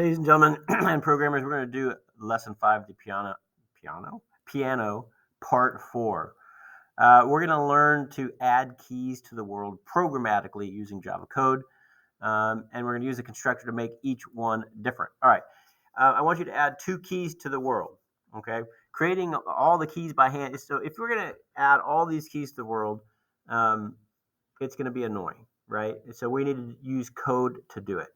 Ladies and gentlemen and programmers, we're going to do lesson 5, the piano part 4. We're going to learn to add keys to the world programmatically using Java code, and we're going to use a constructor to make each one different. All right, I want you to add 2 keys to the world. Okay, creating all the keys by hand. So if we're going to add all these keys to the world, it's going to be annoying, right? So we need to use code to do it.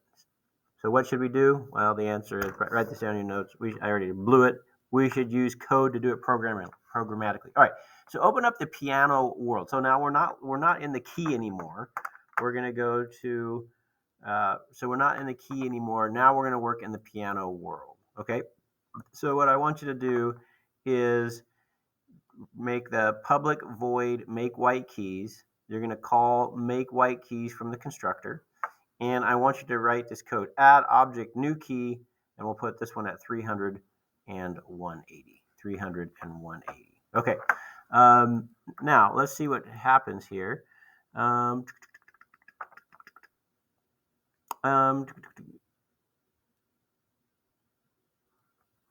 So what should we do? Well, the answer is, write this down in your notes. I already blew it. We should use code to do it programmatically. All right. So open up the piano world. So now we're not in the key anymore. We're going to go to. So we're not in the key anymore. Now we're going to work in the piano world. Okay. So what I want you to do is make the public void make white keys. You're going to call make white keys from the constructor. And I want you to write this code, add object new key, and we'll put this one at 300 and 180. 300 and 180. Okay. Now, let's see what happens here. All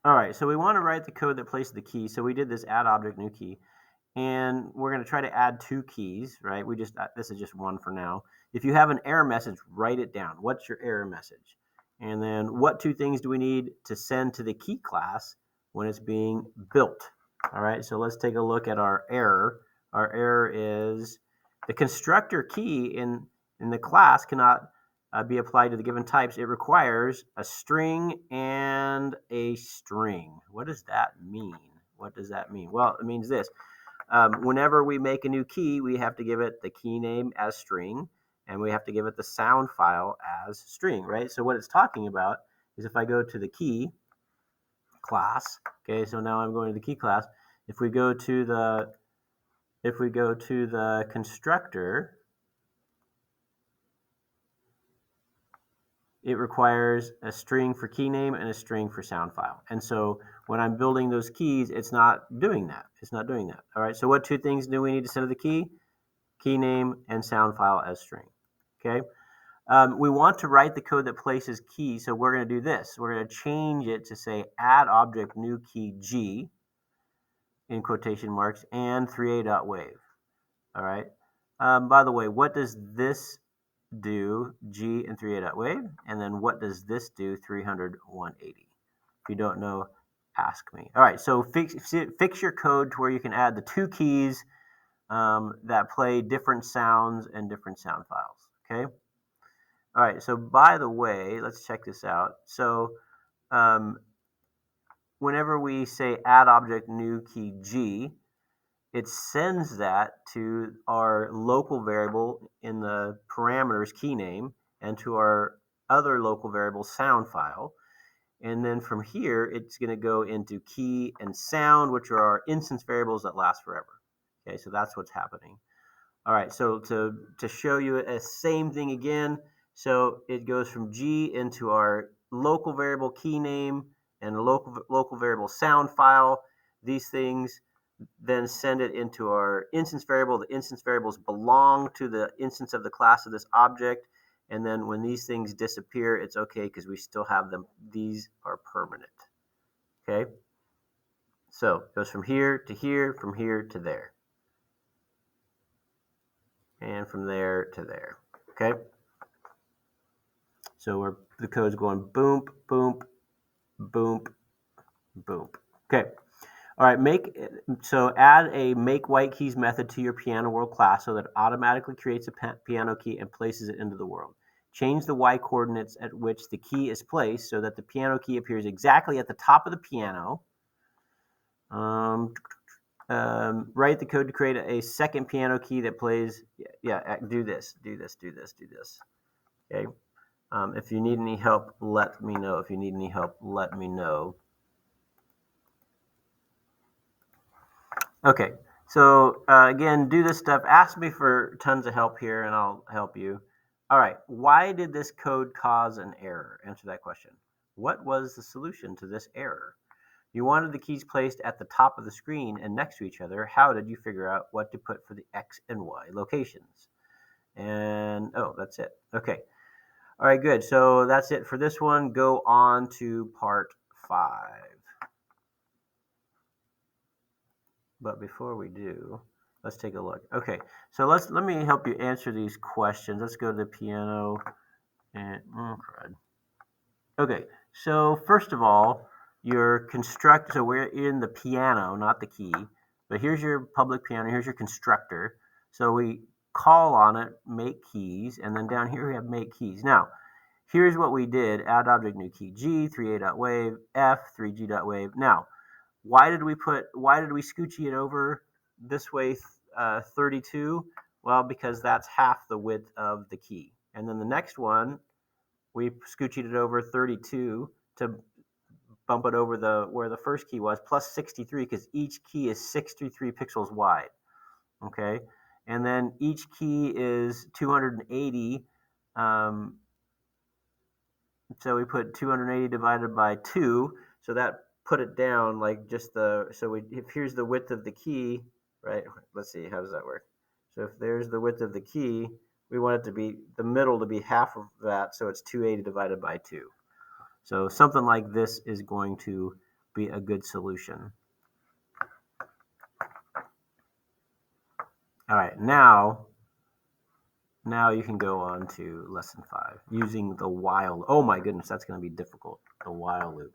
right, so we want to write the code that places the key. So we did this add object new key. And we're going to try to add 2 keys, right? This is just one for now. If you have an error message, write it down. What's your error message? And then what 2 things do we need to send to the key class when it's being built? All right, so let's take a look at our error. Our error is the constructor key in the class cannot be applied to the given types. It requires a string and a string. What does that mean? What does that mean? Well, it means this. Whenever we make a new key, we have to give it the key name as string, and we have to give it the sound file as string, right? So what it's talking about is if I go to the key class, okay, so now I'm going to the key class. If we go to the constructor, it requires a string for key name and a string for sound file. And so when I'm building those keys, it's not doing that. It's not doing that. All right, so what 2 things do we need to send to the key? Key name and sound file as string. Okay. We want to write the code that places key, so we're going to do this. We're going to change it to say add object new key G in quotation marks and 3a.wave. All right. By the way, what does this do? G and 3a.wave, and then what does this do? 300 180. If you don't know, ask me. All right. So fix your code to where you can add the 2 keys that play different sounds and different sound files. Okay. All right. So by the way, let's check this out. So whenever we say add object new key G, it sends that to our local variable in the parameters key name and to our other local variable sound file. And then from here, it's going to go into key and sound, which are our instance variables that last forever. Okay, so that's what's happening. All right, so to show you a same thing again, so it goes from G into our local variable key name and local variable sound file. These things then send it into our instance variable. The instance variables belong to the instance of the class of this object. And then when these things disappear, it's okay because we still have them. These are permanent. Okay? So it goes from here to here, from here to there. And from there to there. Okay? So the code's going boom, boom, boom, boom. Okay. All right, add a make white keys method to your piano world class so that it automatically creates a piano key and places it into the world. Change the y coordinates at which the key is placed so that the piano key appears exactly at the top of the piano. Write the code to create a second piano key that plays. Yeah, do this. Okay. If you need any help, let me know. Okay, so again, do this stuff. Ask me for tons of help here, and I'll help you. All right, why did this code cause an error? Answer that question. What was the solution to this error? You wanted the keys placed at the top of the screen and next to each other. How did you figure out what to put for the X and Y locations? And, oh, that's it. Okay. All right, good. So that's it for this one. Go on to part 5. But before we do, let's take a look. Okay, so let me help you answer these questions. Let's go to the piano and crud. Okay, so first of all, so we're in the piano, not the key. But here's your public piano, here's your constructor. So we call on it, make keys, and then down here we have make keys. Now, here's what we did: add object, new key G, 3a.wave, F, 3g.wave. Now, why did we scoochie it over this way 32? Well, because that's half the width of the key. And then the next one, we scoochied it over 32 to bump it over where the first key was, plus 63, because each key is 63 pixels wide. Okay, and then each key is 280. So we put 280 divided by 2, so that put it down like just if here's the width of the key, right? Let's see, how does that work? So if there's the width of the key, we want it to be the middle to be half of that, so it's 280 divided by 2. So something like this is going to be a good solution. All right, now you can go on to lesson 5 using the while. Oh my goodness, that's going to be difficult. The while loop.